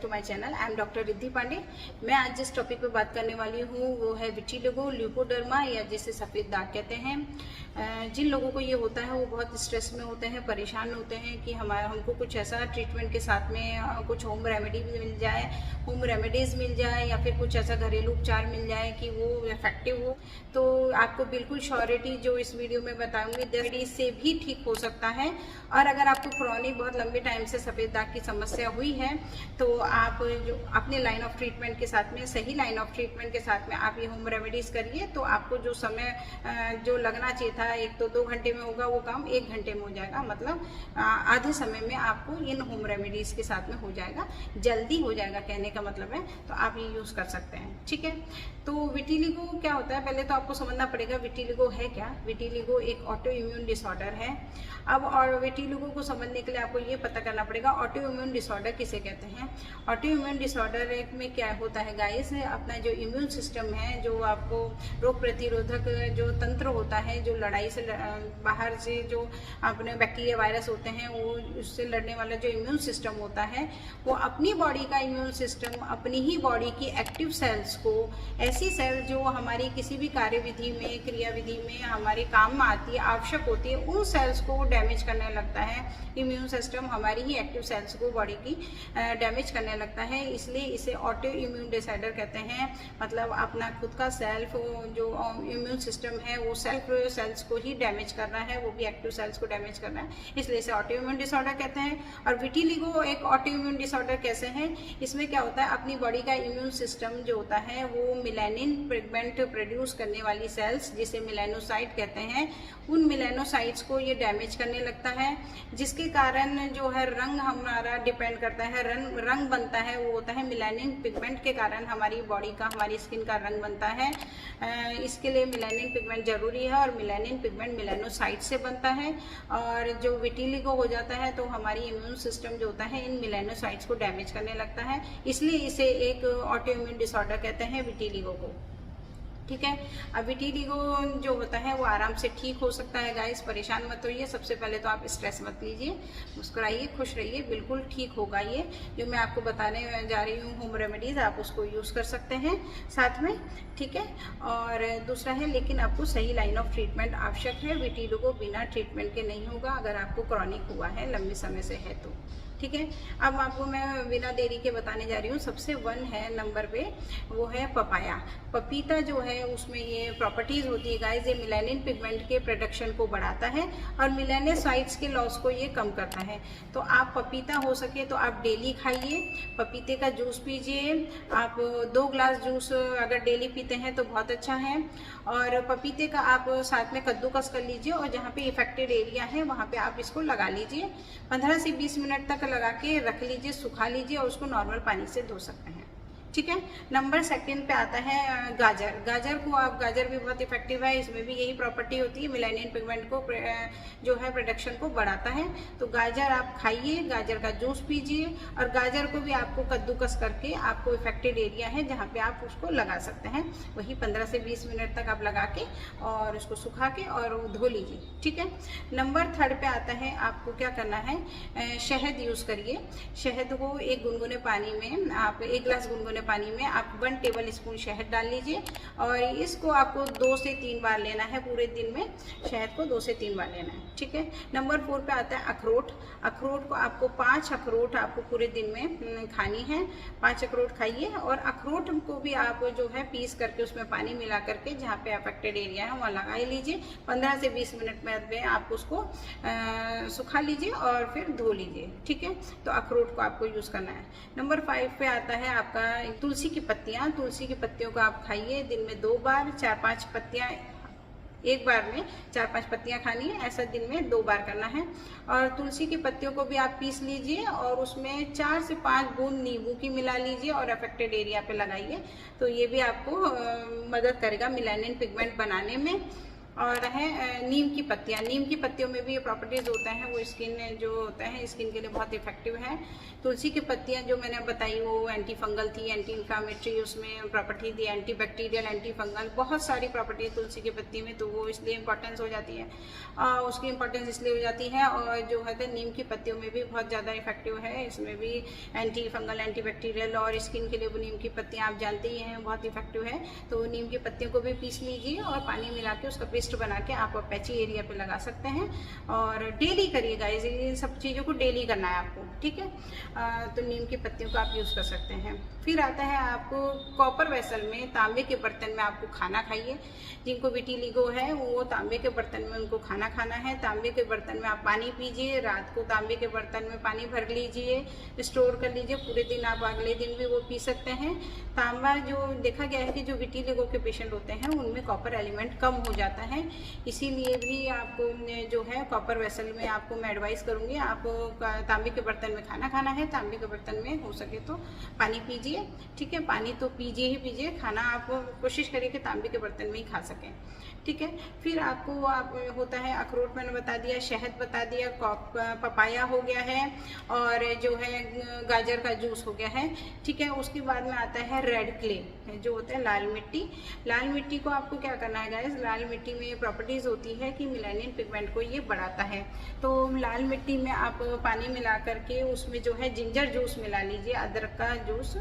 To my channel. I am doctor Riddhi Pandey. मैं आज जिस टॉपिक पे बात करने वाली हूँ वो है विटिलिगो, ल्यूकोडर्मा या जिसे सफ़ेद दाग कहते हैं। जिन लोगों को ये होता है वो बहुत स्ट्रेस में होते हैं, परेशान होते हैं कि हमको कुछ ऐसा ट्रीटमेंट के साथ में कुछ होम रेमेडीज़ मिल जाए या फिर कुछ ऐसा घरेलू उपचार मिल जाए कि वो इफेक्टिव हो। तो आपको बिल्कुल श्योरिटी जो इस वीडियो में बताऊंगी 10 रेमेडीज से भी ठीक हो सकता है। और अगर आपको क्रॉनिक बहुत लंबे टाइम से सफ़ेद दाग की समस्या हुई है तो आप जो अपने लाइन ऑफ ट्रीटमेंट के साथ में, सही लाइन ऑफ ट्रीटमेंट के साथ में आप ये होम रेमेडीज़ करिए तो आपको जो समय जो लगना चाहिए था 1 तो 2 घंटे में होगा वो काम 1 घंटे में हो जाएगा। मतलब आधे समय में आपको इन होम रेमेडीज़ के साथ में हो जाएगा, जल्दी हो जाएगा कहने का मतलब है। तो आप ये यूज़ कर सकते हैं, ठीक है। तो विटिलिगो क्या होता है, पहले तो आपको समझना पड़ेगा विटिलिगो है क्या। विटिलिगो एक ऑटो इम्यून डिसऑर्डर है। अब और विटिलिगो को समझने के लिए आपको ये पता करना पड़ेगा ऑटो इम्यून डिसऑर्डर किसे कहते हैं। ऑटो इम्यून डिसऑर्डर में क्या होता है गाइस, अपना जो इम्यून सिस्टम है, जो आपको रोग प्रतिरोधक जो तंत्र होता है, जो लड़ाई से बाहर से जो अपने बैक्टीरिया वायरस होते हैं वो उससे लड़ने वाला जो इम्यून सिस्टम होता है, वो अपनी बॉडी का इम्यून सिस्टम अपनी ही बॉडी की एक्टिव सेल्स को, ऐसी सेल जो हमारी किसी भी कार्यविधि में, क्रियाविधि में हमारे काम में आती है, आवश्यक होती है, उन सेल्स को डैमेज करने लगता है। इम्यून सिस्टम हमारी ही एक्टिव सेल्स को बॉडी की डैमेज करने लगता है, इसलिए इसे ऑटो इम्यून डिसऑर्डर कहते हैं। मतलब अपना खुद का सेल्फ जो इम्यून सिस्टम है वो सेल्स को ही डैमेज कर रहा है, वो भी एक्टिव सेल्स को डैमेज कर रहा है, इसलिए इसे ऑटो इम्यून डिसऑर्डर कहते हैं। और विटिलिगो एक ऑटो इम्यून डिसऑर्डर कैसे है, इसमें क्या होता है, अपनी बॉडी का इम्यून सिस्टम जो होता है वो मेलानिन पिगमेंट प्रोड्यूस करने वाली सेल्स जिसे मेलानोसाइट कहते हैं, उन मेलानोसाइट्स को ये डैमेज करने लगता है, जिसके कारण जो है रंग हमारा डिपेंड करता है, रंग बनता है वो होता है मेलानिन पिगमेंट के कारण हमारी बॉडी का, हमारी स्किन का रंग बनता है। इसके लिए मेलानिन पिगमेंट जरूरी है और मेलानिन पिगमेंट मेलानोसाइट से बनता है। और जो विटिलिगो हो जाता है तो हमारी इम्यून सिस्टम जो होता है इन मेलानोसाइट्स को डैमेज करने लगता है, इसलिए इसे एक ऑटो इम्यून डिसऑर्डर कहते हैं विटिलिगो को, ठीक है। अब विटिलिगो जो होता है वो आराम से ठीक हो सकता है गाइस, परेशान मत होइए। सबसे पहले तो आप स्ट्रेस मत लीजिए, मुस्कुराइए, खुश रहिए, बिल्कुल ठीक होगा। ये जो मैं आपको बताने जा रही हूँ होम रेमेडीज़, आप उसको यूज़ कर सकते हैं साथ में, ठीक है। और दूसरा है, लेकिन आपको सही लाइन ऑफ ट्रीटमेंट आवश्यक है। विटिलिगो बिना ट्रीटमेंट के नहीं होगा अगर आपको क्रॉनिक हुआ है, लंबे समय से है तो, ठीक है। अब आपको मैं बिना देरी के बताने जा रही हूँ। सबसे 1 है नंबर पे, वो है पपाया। पपीता जो है उसमें ये प्रॉपर्टीज़ होती है गाइस, ये मेलानिन पिगमेंट के प्रोडक्शन को बढ़ाता है और मेलानोसाइट्स के लॉस को ये कम करता है। तो आप पपीता हो सके तो आप डेली खाइए, पपीते का जूस पीजिए। आप 2 ग्लास जूस अगर डेली पीते हैं तो बहुत अच्छा है। और पपीते का आप साथ में कद्दूकस कर लीजिए और जहाँ पे इफेक्टेड एरिया है वहाँ पे आप इसको लगा लीजिए। 15 से 20 मिनट तक लगा के रख लीजिए, सुखा लीजिए और उसको नॉर्मल पानी से धो सकते हैं, ठीक है। नंबर 2 पे आता है गाजर। गाजर को आप, गाजर भी बहुत इफेक्टिव है, इसमें भी यही प्रॉपर्टी होती है, मेलानिन पिगमेंट को जो है प्रोडक्शन को बढ़ाता है। तो गाजर आप खाइए, गाजर का जूस पीजिए और गाजर को भी आपको कद्दूकस करके आपको इफेक्टेड एरिया है जहाँ पे आप उसको लगा सकते हैं, वही 15 से 20 मिनट तक आप लगा के और उसको सुखा के और धो लीजिए, ठीक है। नंबर 3 पे आता है, आपको क्या करना है, शहद यूज़ करिए। शहद को एक गुनगुने पानी में, आप 1 गिलास गुनगुने पानी में आप 1 टेबल स्पून शहद डाल लीजिए और इसको आपको 2 से 3 बार लेना है। पूरे दिन में शहद को 2 से 3 बार लेना है, ठीक है। नंबर 4 पे आता है अखरोट। अखरोट को आपको 5 अखरोट आपको पूरे दिन में खानी है। 5 अखरोट खाइए और अखरोट को भी आप जो है पीस करके उसमें पानी मिला करके जहाँ पे अफेक्टेड एरिया है वहाँ लगा लीजिए। 15 से 20 मिनट में आप उसको सुखा लीजिए और फिर धो लीजिए, ठीक है। तो अखरोट को आपको यूज़ करना है। नंबर 5 पे आता है आपका तुलसी की पत्तियाँ। तुलसी की पत्तियों को आप खाइए दिन में 2 बार, 4-5 पत्तियाँ एक बार में 4-5 पत्तियाँ खानी है, ऐसा दिन में 2 बार करना है। और तुलसी की पत्तियों को भी आप पीस लीजिए और उसमें 4 से 5 बूंद नींबू की मिला लीजिए और अफेक्टेड एरिया पे लगाइए। तो ये भी आपको मदद करेगा मेलानिन पिगमेंट बनाने में। और है नीम की पत्तियाँ। नीम की पत्तियों में भी ये प्रॉपर्टीज़ होते हैं, वो स्किन जो होता है स्किन के लिए बहुत इफेक्टिव है। तुलसी की पत्तियाँ जो मैंने बताई वो एंटी फंगल थी, एंटी इन्फ्लामेटरी उसमें प्रॉपर्टी थी, एंटी बैक्टीरियल, एंटी फंगल, बहुत सारी प्रॉपर्टी तुलसी की पत्ती में, तो वो इसलिए इंपॉर्टेंस हो जाती है, उसकी इंपॉर्टेंस इसलिए हो जाती है। और जो है नीम की पत्तियों में भी बहुत ज़्यादा इफेक्टिव है, इसमें भी एंटी फंगल, एंटी बैक्टीरियल, और स्किन के लिए वो नीम की पत्तियाँ आप जानते ही हैं बहुत इफेक्टिव है। तो नीम की पत्तियों को भी पीस लीजिए और पानी मिला के उसका पेस्ट बना के आप पैची एरिया पे लगा सकते हैं। और डेली करिए गाइस, इन सब चीज़ों को डेली करना है आपको, ठीक है। तो नीम की पत्तियों को आप यूज़ कर सकते हैं। फिर आता है आपको कॉपर वेसल में, तांबे के बर्तन में आपको खाना खाइए। जिनको विटिलिगो है वो तांबे के बर्तन में उनको खाना खाना है। तांबे के बर्तन में आप पानी पीजिए, रात को तांबे के बर्तन में पानी भर लीजिए, स्टोर कर लीजिए, पूरे दिन आप अगले दिन भी वो पी सकते हैं। तांबा जो देखा गया है कि जो विटिलिगो के पेशेंट होते हैं उनमें कॉपर एलिमेंट कम हो जाता है, इसीलिए भी आपको जो है कॉपर वेसल में आपको मैं एडवाइस करूँगी, आपको तांबे के बर्तन में खाना खाना है, तांबे के बर्तन में हो सके तो पानी पीजिए, ठीक है। पानी तो पीजिए ही पीजिए, खाना आप कोशिश करिए कि तांबे के बर्तन में ही खा सकें, ठीक है। फिर आपको होता है अखरोट मैंने बता दिया, शहद बता दिया, पपाया हो गया है, और जो है गाजर का जूस हो गया है, ठीक है। उसके बाद में आता है रेड क्ले, जो होता है लाल मिट्टी। लाल मिट्टी को आपको क्या करना है गाइस, लाल मिट्टी में प्रॉपर्टीज़ होती है कि मेलानिन पिगमेंट को ये बढ़ाता है। तो लाल मिट्टी में आप पानी मिला करके उसमें जो है जिंजर जूस मिला लीजिए, अदरक का जूस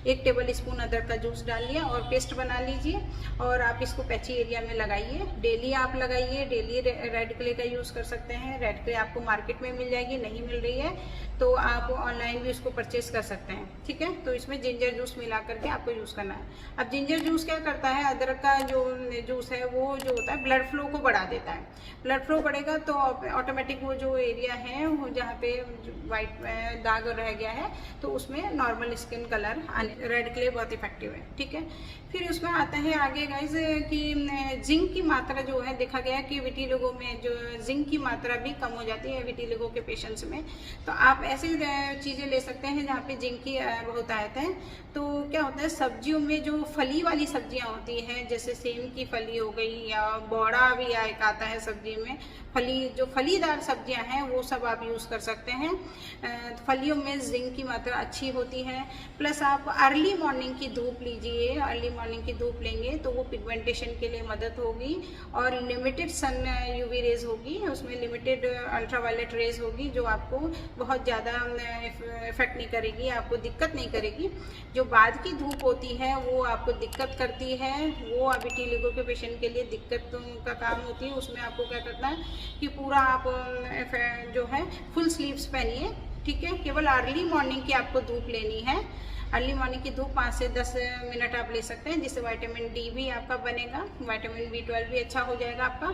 1 टेबल स्पून अदरक का जूस डाल लिया और पेस्ट बना लीजिए, और आप इसको पैची एरिया में लगाइए। डेली आप लगाइए, डेली रेड क्ले का यूज़ कर सकते हैं। रेड क्ले आपको मार्केट में मिल जाएगी, नहीं मिल रही है तो आप ऑनलाइन भी उसको परचेज कर सकते हैं, ठीक है। तो इसमें जिंजर जूस मिला करके आपको यूज़ करना है। अब जिंजर जूस क्या करता है, अदरक का जो जूस है वो जो होता है ब्लड फ्लो को बढ़ा देता है। ब्लड फ्लो बढ़ेगा तो ऑटोमेटिक वो जो एरिया है वो जहाँ पे वाइट दाग रह गया है तो उसमें नॉर्मल स्किन कलर आने, रेड क्ले बहुत इफेक्टिव है, ठीक है। फिर उसमें आता है आगे गाइस कि जिंक की मात्रा जो है देखा गया है कि विटिलिगो में जो जिंक की मात्रा भी कम हो जाती है विटिलिगो के पेशेंट्स में। तो आप ऐसी चीज़ें ले सकते हैं जहाँ पे जिंक की बहुत आयत है। तो क्या होता है, सब्जियों में जो फली वाली सब्जियां होती हैं, जैसे सेम की फली हो गई या बोड़ा भी एक आता है सब्जी में, फली जो फलीदार सब्जियां हैं वो सब आप यूज़ कर सकते हैं। फलियों में जिंक की मात्रा अच्छी होती है। प्लस आप अर्ली मॉर्निंग की धूप लीजिए, अर्ली मॉर्निंग की धूप लेंगे तो वो पिगमेंटेशन के लिए मदद होगी, और लिमिटेड सन यूवी रेज होगी, उसमें लिमिटेड अल्ट्रावायलेट रेज होगी जो आपको बहुत ज़्यादा इफेक्ट नहीं करेगी, आपको दिक्कत नहीं करेगी। जो बाद की धूप होती है वो आपको दिक्कत करती है, वो विटिलिगो के पेशेंट के लिए दिक्कत का काम होती है। उसमें आपको क्या करना है कि पूरा आप जो है फुल स्लीव्स पहनिए, ठीक है। केवल अर्ली मॉर्निंग की आपको धूप लेनी है। अर्ली मॉर्निंग की धूप 5 से 10 मिनट आप ले सकते हैं, जिससे विटामिन डी भी आपका बनेगा, विटामिन B12 भी अच्छा हो जाएगा आपका।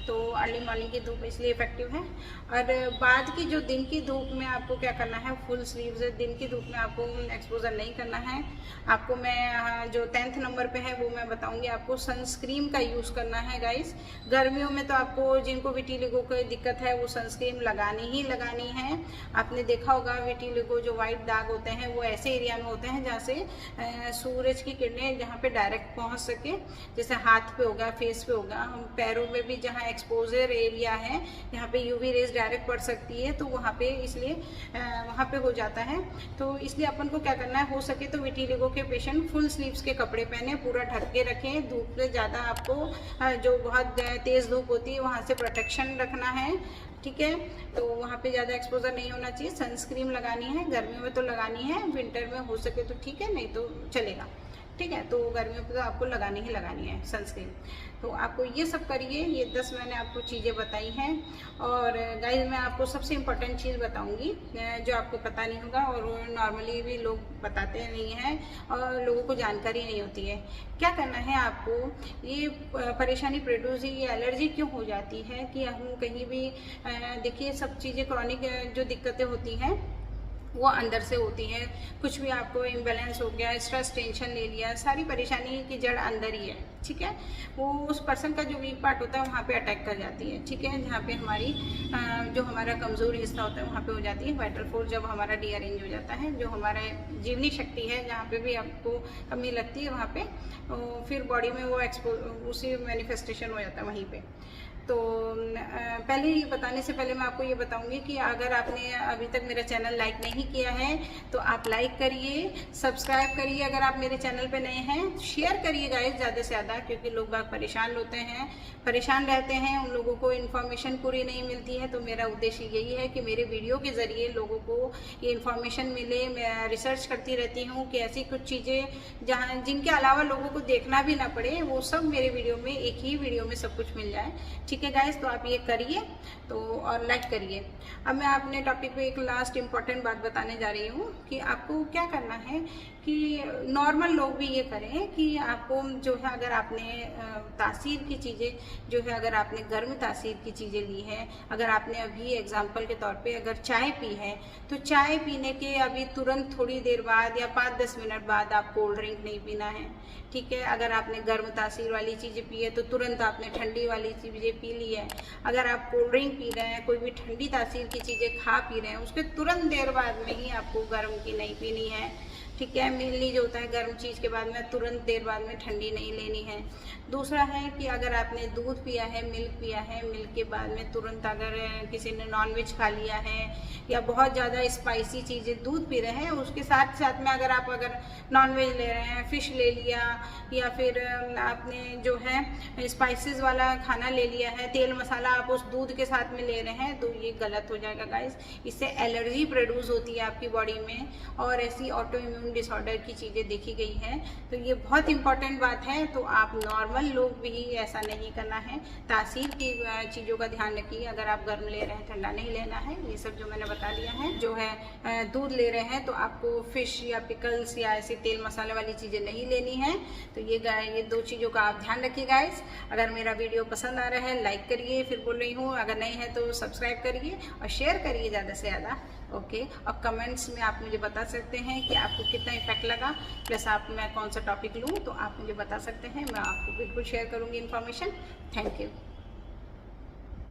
तो अर्ली मॉर्निंग की धूप इसलिए इफेक्टिव है। और बाद की जो दिन की धूप में आपको क्या करना है, फुल स्लीव्स दिन की धूप में आपको एक्सपोजर नहीं करना है। आपको मैं जो 10th नंबर पे है वो मैं बताऊंगी, आपको सनस्क्रीन का यूज़ करना है गाइस। गर्मियों में तो आपको जिनको विटिलिगो की दिक्कत है वो सनस्क्रीन लगानी ही लगानी है। आपने देखा होगा विटिलिगो जो वाइट दाग होते हैं वो ऐसे एरिया में होते हैं जहाँ से सूरज की किरणें जहाँ पे डायरेक्ट पहुँच सके, जैसे हाथ पे होगा, फेस पे होगा, पैरों में भी जहाँ एक्सपोजर एरिया है जहाँ पे यूवी रेज डायरेक्ट पड़ सकती है, तो वहाँ पे इसलिए वहाँ पे हो जाता है। तो इसलिए अपन को क्या करना है, हो सके तो विटिलिगो के पेशेंट फुल स्लीव्स के कपड़े पहने, पूरा ढक के रखें। धूप से ज़्यादा आपको जो बहुत तेज़ धूप होती है वहाँ से प्रोटेक्शन रखना है, ठीक है। तो वहाँ पे ज़्यादा एक्सपोजर नहीं होना चाहिए। सनस्क्रीन लगानी है, गर्मियों में तो लगानी है, विंटर में हो सके तो ठीक है, नहीं तो चलेगा, ठीक है। तो गर्मियों पे तो आपको लगानी ही लगानी है सनस्क्रीन। तो आपको ये सब करिए। ये 10 मैंने आपको चीज़ें बताई हैं। और गाइस मैं आपको सबसे इम्पोर्टेंट चीज़ बताऊंगी जो आपको पता नहीं होगा, और नॉर्मली भी लोग बताते नहीं हैं और लोगों को जानकारी नहीं होती है। क्या करना है आपको, ये परेशानी प्रोड्यूस, ये एलर्जी क्यों हो जाती है कि हम कहीं भी देखिए सब चीज़ें क्रॉनिक जो दिक्कतें होती हैं वो अंदर से होती है। कुछ भी आपको इम्बैलेंस हो गया, स्ट्रेस, टेंशन ले लिया, सारी परेशानी की जड़ अंदर ही है, ठीक है। वो उस पर्सन का जो वीक पार्ट होता है वहाँ पे अटैक कर जाती है, ठीक है। जहाँ पे हमारी जो हमारा कमज़ोर हिस्सा होता है वहाँ पे हो जाती है वाइटल फोर्स। जब हमारा रीअरेंज हो जाता है, जो हमारा जीवनी शक्ति है, जहाँ पे भी आपको कमी लगती है वहाँ पे फिर बॉडी में वो उसी मैनिफेस्टेशन हो जाता है वहीं पे। तो पहले ये बताने से पहले मैं आपको ये बताऊंगी कि अगर आपने अभी तक मेरा चैनल लाइक नहीं किया है तो आप लाइक करिए, सब्सक्राइब करिए। अगर आप मेरे चैनल पे नए हैं, शेयर करिए गाइस ज़्यादा से ज़्यादा, क्योंकि लोग बाग परेशान रहते हैं, उन लोगों को इन्फॉर्मेशन पूरी नहीं मिलती है। तो मेरा उद्देश्य यही है कि मेरे वीडियो के ज़रिए लोगों को ये इन्फॉर्मेशन मिले। मैं रिसर्च करती रहती हूँ कि ऐसी कुछ चीज़ें जहाँ जिनके अलावा लोगों को देखना भी ना पड़े, वो सब मेरे वीडियो में, एक ही वीडियो में सब कुछ मिल जाए, ठीक है गाइस। तो आप ये करिए तो और लाइक करिए। अब मैं अपने टॉपिक पे एक लास्ट इम्पॉर्टेंट बात बताने जा रही हूँ कि आपको क्या करना है कि नॉर्मल लोग भी ये करें कि आपको जो है, अगर आपने तासीर की चीज़ें जो है, अगर आपने गर्म तासीर की चीज़ें ली है, अगर आपने अभी एग्जांपल के तौर पे अगर चाय पी है, तो चाय पीने के अभी तुरंत थोड़ी देर बाद या 5-10 मिनट बाद आप कोल्ड ड्रिंक नहीं पीना है, ठीक है। अगर आपने गर्म तासीर वाली चीज़ें पी है तो तुरंत आपने ठंडी वाली चीज़ें पी ली है। अगर आप कोल्ड ड्रिंक पी रहे हैं, कोई भी ठंडी तासीर की चीज़ें खा पी रहे हैं, उसके तुरंत देर बाद में ही आपको गर्म की नहीं पीनी है, ठीक है। मेनली जो होता है गर्म चीज़ के बाद में तुरंत देर बाद में ठंडी नहीं लेनी है। दूसरा है कि अगर आपने दूध पिया है, मिल्क पिया है, मिल्क के बाद में तुरंत अगर किसी ने नॉनवेज खा लिया है या बहुत ज़्यादा स्पाइसी चीज़ें दूध पी रहे हैं, उसके साथ साथ में अगर आप नॉनवेज ले रहे हैं, फ़िश ले लिया या फिर आपने जो है स्पाइसेस वाला खाना ले लिया है, तेल मसाला आप उस दूध के साथ में ले रहे हैं, तो ये गलत हो जाएगा गाइस। इससे एलर्जी प्रोड्यूस होती है आपकी बॉडी में और ऐसी ऑटो इम्यून डिसऑर्डर की चीज़ें देखी गई हैं। तो ये बहुत इंपॉर्टेंट बात है। तो आप नॉर्मल लोग भी ऐसा नहीं करना है। तासीर की चीज़ों का ध्यान रखिए। अगर आप गर्म ले रहे हैं, ठंडा नहीं लेना है, ये सब जो मैंने बता दिया है। जो है दूध ले रहे हैं तो आपको फ़िश या पिकल्स या ऐसे तेल मसाले वाली चीज़ें नहीं लेनी है। तो ये 2 चीज़ों का आप ध्यान रखिए गाइस। अगर मेरा वीडियो पसंद आ रहा है लाइक करिए, फिर बोल रही हूँ अगर नहीं है तो सब्सक्राइब करिए और शेयर करिए ज़्यादा से ज़्यादा, ओके। और कमेंट्स में आप मुझे बता सकते हैं कि आपको कितना इफेक्ट लगा, प्लस आप मैं कौन सा टॉपिक लूँ, तो आप मुझे बता सकते हैं। मैं आपको बिल्कुल शेयर करूँगी इन्फॉर्मेशन। Thank you.